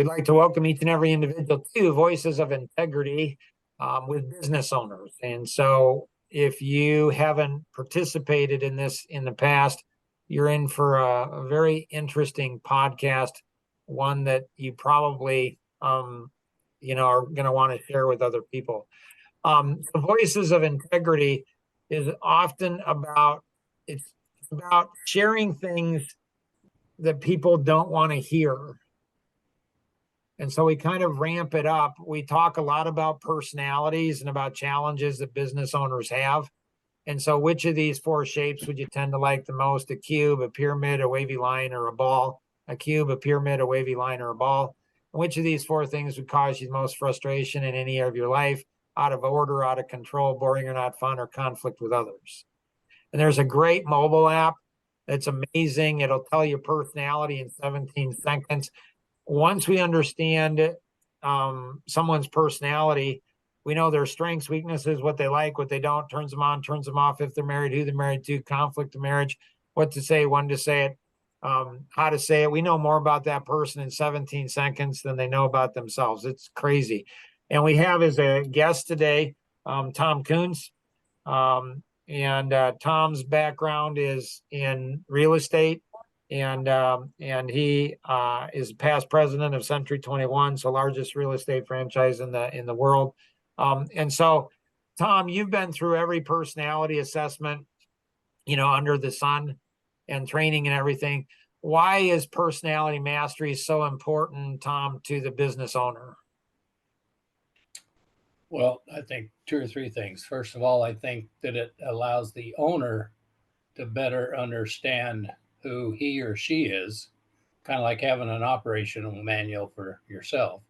We'd like to welcome each and every individual to Voices of Integrity with business owners. And so if you haven't participated in this in the past, you're in for a very interesting podcast, one that you probably are going to want to share with other people. The Voices of Integrity is often it's about sharing things that people don't want to hear. And so we kind of ramp it up. We talk a lot about personalities and about challenges that business owners have. And so which of these four shapes would you tend to like the most? A cube, a pyramid, a wavy line, or a ball? A cube, a pyramid, a wavy line, or a ball? And which of these four things would cause you the most frustration in any area of your life? Out of order, out of control, boring or not fun, or conflict with others? And there's a great mobile app that's amazing. It'll tell you personality in 17 seconds. Once we understand someone's personality, we know their strengths, weaknesses, what they like, what they don't, turns them on, turns them off, if they're married, who they're married to, conflict of marriage, what to say, when to say it, how to say it. We know more about that person in 17 seconds than they know about themselves. It's crazy. And we have as a guest today, Tom Kuntz. Tom's background is in real estate. And he is past president of Century 21, so largest real estate franchise in the world. And so, Tom, you've been through every personality assessment, under the sun, and training and everything. Why is personality mastery so important, Tom, to the business owner? Well, I think two or three things. First of all, I think that it allows the owner to better understand who he or she is, kind of like having an operational manual for yourself.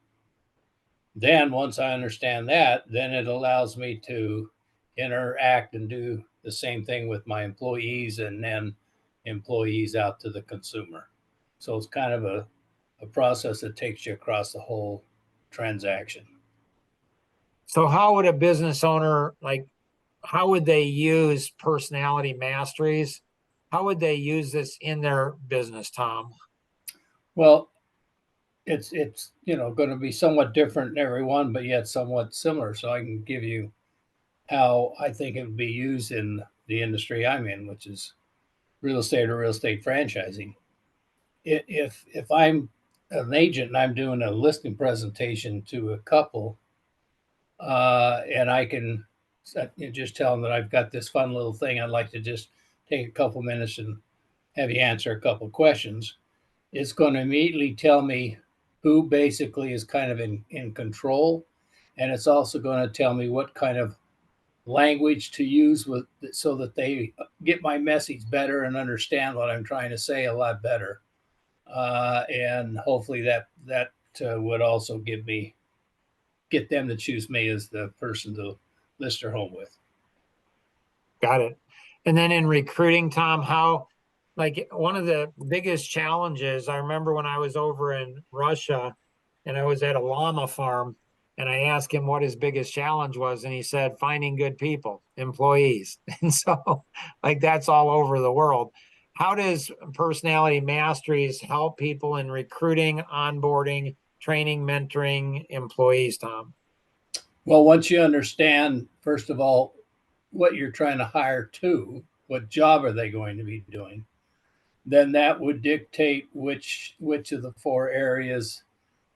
Then once I understand that, then it allows me to interact and do the same thing with my employees and then employees out to the consumer. So it's kind of a process that takes you across the whole transaction. So how would a business owner, how would they use personality masteries? How would they use this in their business, Tom? Well, it's going to be somewhat different in every one, but yet somewhat similar. So I can give you how I think it would be used in the industry I'm in, which is real estate or real estate franchising. If I'm an agent and I'm doing a listing presentation to a couple, and I can just tell them that I've got this fun little thing, I'd like to just take a couple minutes and have you answer a couple questions. It's going to immediately tell me who basically is kind of in control. And it's also going to tell me what kind of language to use so that they get my message better and understand what I'm trying to say a lot better. And hopefully that would also get them to choose me as the person to list their home with. Got it. And then in recruiting, Tom, one of the biggest challenges, I remember when I was over in Russia and I was at a llama farm and I asked him what his biggest challenge was. And he said, finding good people, employees. And so that's all over the world. How does personality masteries help people in recruiting, onboarding, training, mentoring employees, Tom? Well, once you understand, first of all, what you're trying to hire to, what job are they going to be doing, then that would dictate which of the four areas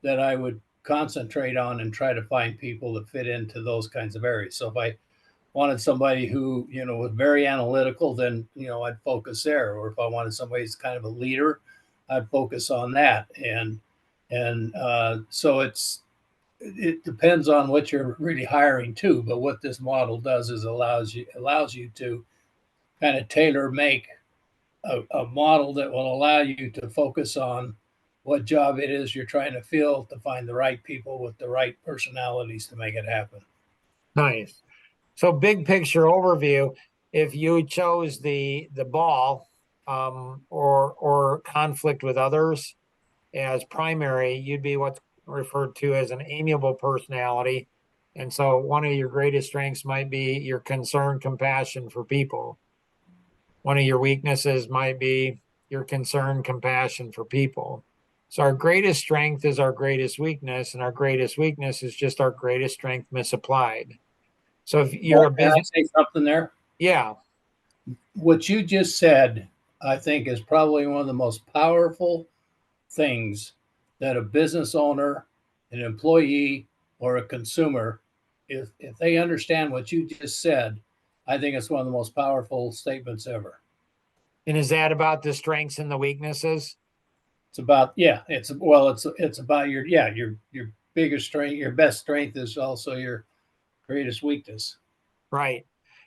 that I would concentrate on and try to find people that fit into those kinds of areas. So if I wanted somebody who, was very analytical, then, I'd focus there. Or if I wanted somebody who's kind of a leader, I'd focus on that. So it depends on what you're really hiring to. But what this model does is allows you to kind of tailor make a model that will allow you to focus on what job it is you're trying to fill, to find the right people with the right personalities to make it happen. Nice. So big picture overview, if you chose the ball or conflict with others as primary, you'd be what's referred to as an amiable personality. And so one of your greatest strengths might be your concern, compassion for people. One of your weaknesses might be your concern, compassion for people. So our greatest strength is our greatest weakness, and our greatest weakness is just our greatest strength misapplied. So if you're Well, a can I business, say something there? yeah, What you just said, I think, is probably one of the most powerful things that a business owner, an employee, or a consumer, if they understand what you just said, I think it's one of the most powerful statements ever. and is that about the strengths and the weaknesses? It's about, yeah, it's about your biggest strength, your best strength is also your greatest weakness. Right.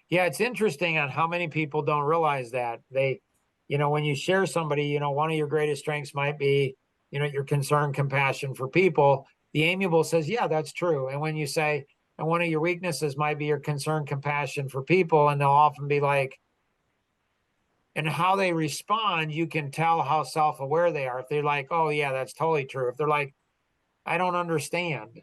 Yeah, it's interesting on how many people don't realize that. When you share somebody, one of your greatest strengths might be, your concern, compassion for people. The amiable says, yeah, that's true. And when you say, and one of your weaknesses might be your concern, compassion for people, and they'll often be like, and how they respond, you can tell how self-aware they are. If they're like, oh, yeah, that's totally true. If they're like, I don't understand,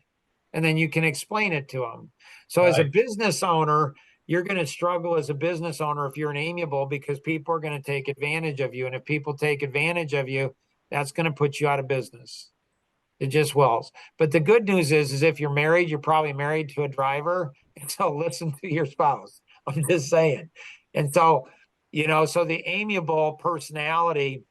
and then you can explain it to them. So as a Right, business owner, you're going to struggle as a business owner if you're an amiable, because people are going to take advantage of you. And if people take advantage of you, that's going to put you out of business. It just will. But the good news is if you're married, you're probably married to a driver. And so listen to your spouse. I'm just saying. And so, so the amiable personality,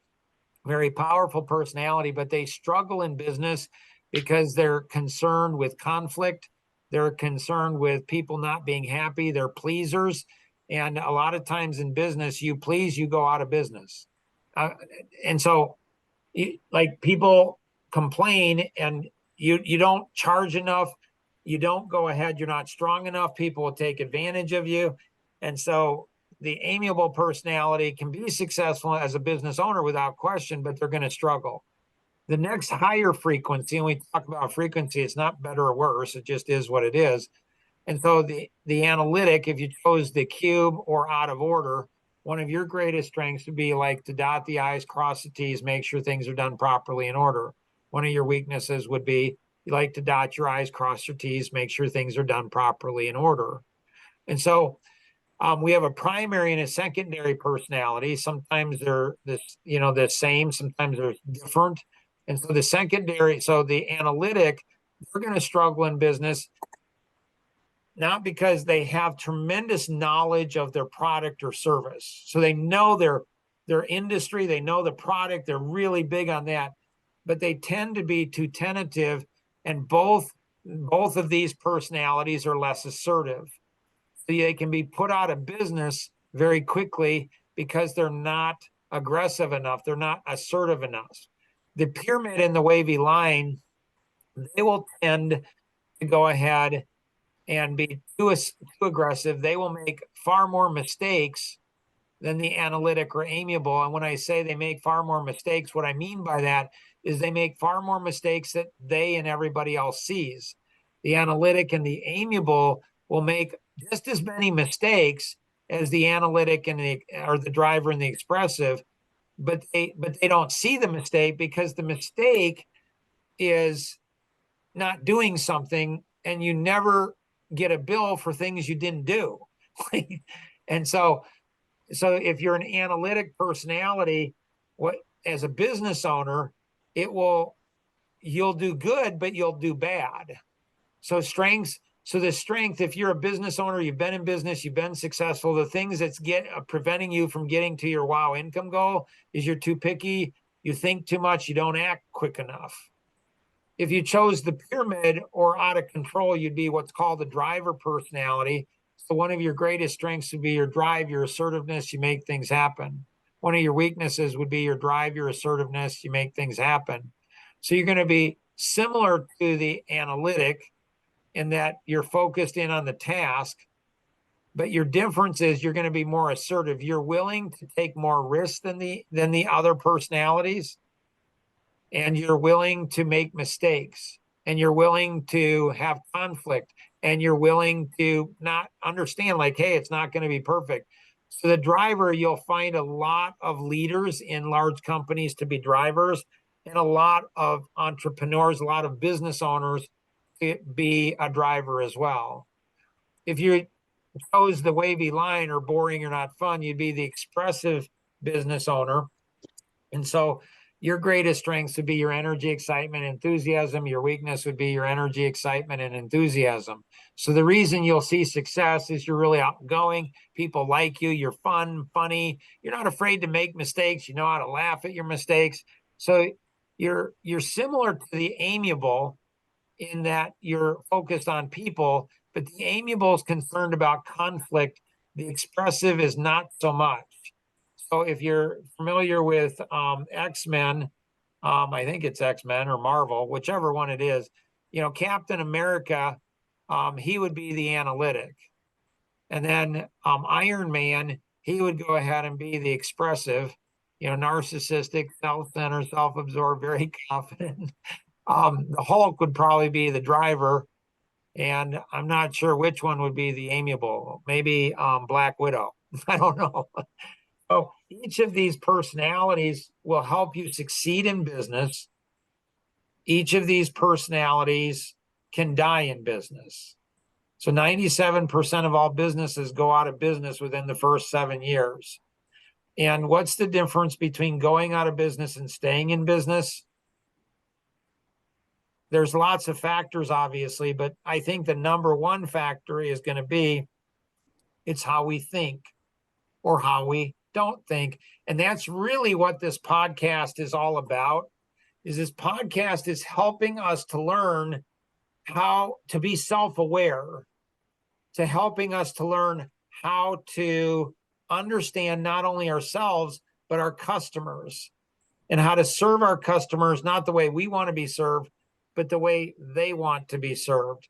very powerful personality, but they struggle in business because they're concerned with conflict. They're concerned with people not being happy. They're pleasers. And a lot of times in business, you please, you go out of business. Uh, and so, like, people complain and you don't charge enough. You don't go ahead. You're not strong enough. People will take advantage of you. And so the amiable personality can be successful as a business owner without question, but they're going to struggle. The next higher frequency, and we talk about frequency, it's not better or worse, it just is what it is. And so the analytic, if you chose the cube or out of order, one of your greatest strengths would be like to dot the I's, cross the T's, make sure things are done properly in order. One of your weaknesses would be you like to dot your I's, cross your T's, make sure things are done properly in order. And so we have a primary and a secondary personality. Sometimes they're the same, sometimes they're different. And so the analytic, they're going to struggle in business, not because they have tremendous knowledge of their product or service. So they know their industry, they know the product, they're really big on that, but they tend to be too tentative, and both of these personalities are less assertive. So they can be put out of business very quickly because they're not aggressive enough, they're not assertive enough. The pyramid and the wavy line, they will tend to go ahead and be too aggressive. They will make far more mistakes than the analytic or amiable. And when I say they make far more mistakes, what I mean by that is they make far more mistakes that they and everybody else sees. The analytic and the amiable will make just as many mistakes as the analytic and the driver and the expressive, but they don't see the mistake because the mistake is not doing something, and you never get a bill for things you didn't do. And so if you're an analytic personality, what as a business owner, you'll do good, but you'll do bad. So the strength, if you're a business owner, you've been in business, you've been successful, the things that's preventing you from getting to your wow income goal is you're too picky, you think too much, you don't act quick enough. If you chose the pyramid or out of control, you'd be what's called the driver personality. So one of your greatest strengths would be your drive, your assertiveness, you make things happen. One of your weaknesses would be your drive, your assertiveness, you make things happen. So you're going to be similar to the analytic in that you're focused in on the task, but your difference is you're going to be more assertive. You're willing to take more risks than the other personalities, and you're willing to make mistakes, and you're willing to have conflict, and you're willing to not understand, like, hey, it's not going to be perfect. So the driver, you'll find a lot of leaders in large companies to be drivers, and a lot of entrepreneurs, a lot of business owners to be a driver as well. If you chose the wavy line or boring or not fun, you'd be the expressive business owner. And so your greatest strengths would be your energy, excitement, enthusiasm. Your weakness would be your energy, excitement, and enthusiasm. So the reason you'll see success is you're really outgoing. People like you. You're fun, funny. You're not afraid to make mistakes. You know how to laugh at your mistakes. So you're similar to the amiable in that you're focused on people, but the amiable is concerned about conflict. The expressive is not so much. So if you're familiar with X-Men, I think it's X-Men or Marvel, whichever one it is, Captain America, he would be the analytic. And then Iron Man, he would go ahead and be the expressive, narcissistic, self-centered, self-absorbed, very confident. The Hulk would probably be the driver, and I'm not sure which one would be the amiable. Maybe Black Widow. I don't know. So each of these personalities will help you succeed in business. Each of these personalities can die in business. So 97% of all businesses go out of business within the first 7 years. And what's the difference between going out of business and staying in business? There's lots of factors, obviously, but I think the number one factor is going to be it's how we think or how we don't think. And that's really what this podcast is all about. Is this podcast is helping us to learn how to be self-aware, to helping us to learn how to understand not only ourselves, but our customers, and how to serve our customers, not the way we want to be served, but the way they want to be served.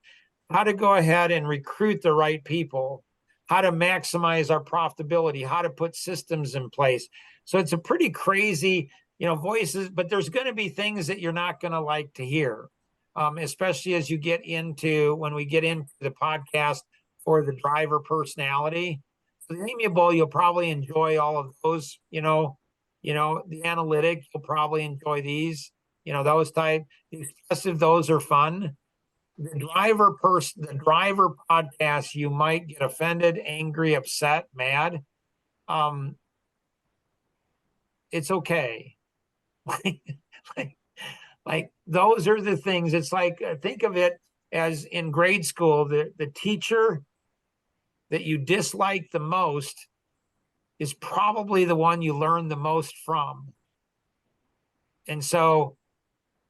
How to go ahead and recruit the right people, how to maximize our profitability, how to put systems in place. So it's a pretty crazy, voices, but there's going to be things that you're not going to like to hear, especially as when we get into the podcast for the driver personality. So the amiable, you'll probably enjoy all of those, the analytic, you'll probably enjoy these, those type. The expressive, those are fun. The driver podcast, you might get offended, angry, upset, mad. It's okay. like those are the things. It's like, think of it as in grade school, the teacher that you dislike the most is probably the one you learn the most from. And so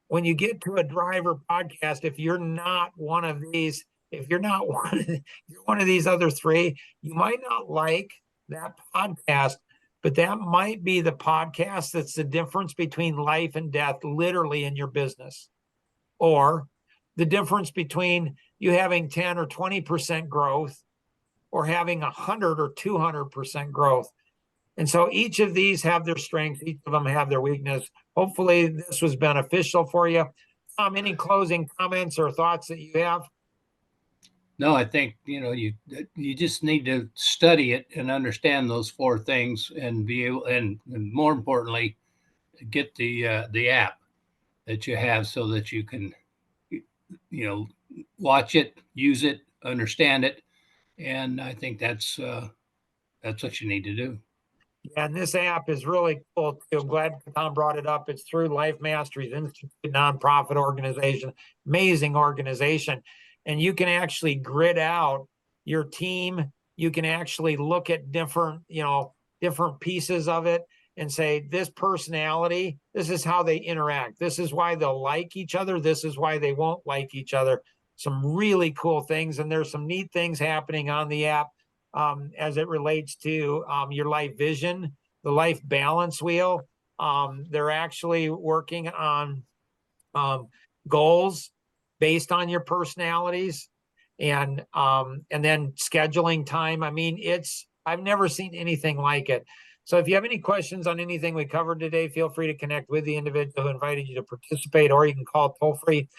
when you get to a driver podcast, if you're not one of these, if you're not you're one of these other three, you might not like that podcast, but that might be the podcast that's the difference between life and death, literally, in your business, or the difference between you having 10 or 20% growth or having 100 or 200% growth. And so each of these have their strengths. Each of them have their weakness. Hopefully this was beneficial for you. Any closing comments or thoughts that you have? No, I think you just need to study it and understand those four things, and be able, and more importantly, get the app that you have so that you can watch it, use it, understand it, and I think that's what you need to do. Yeah, and this app is really cool too. I'm glad Tom brought it up. It's through Life Masteries Institute, nonprofit organization, amazing organization. And you can actually grid out your team. You can actually look at different pieces of it and say, this personality, this is how they interact. This is why they'll like each other. This is why they won't like each other. Some really cool things. And there's some neat things happening on the app. As it relates to your life vision, the life balance wheel. They're actually working on goals based on your personalities, and then scheduling time. I mean, I've never seen anything like it. So if you have any questions on anything we covered today, feel free to connect with the individual who invited you to participate, or you can call toll free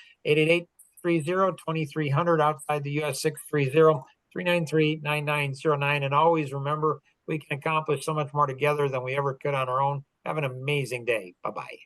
888-30-2300 outside the US 630-393-9909. And always remember, we can accomplish so much more together than we ever could on our own. Have an amazing day. Bye-bye.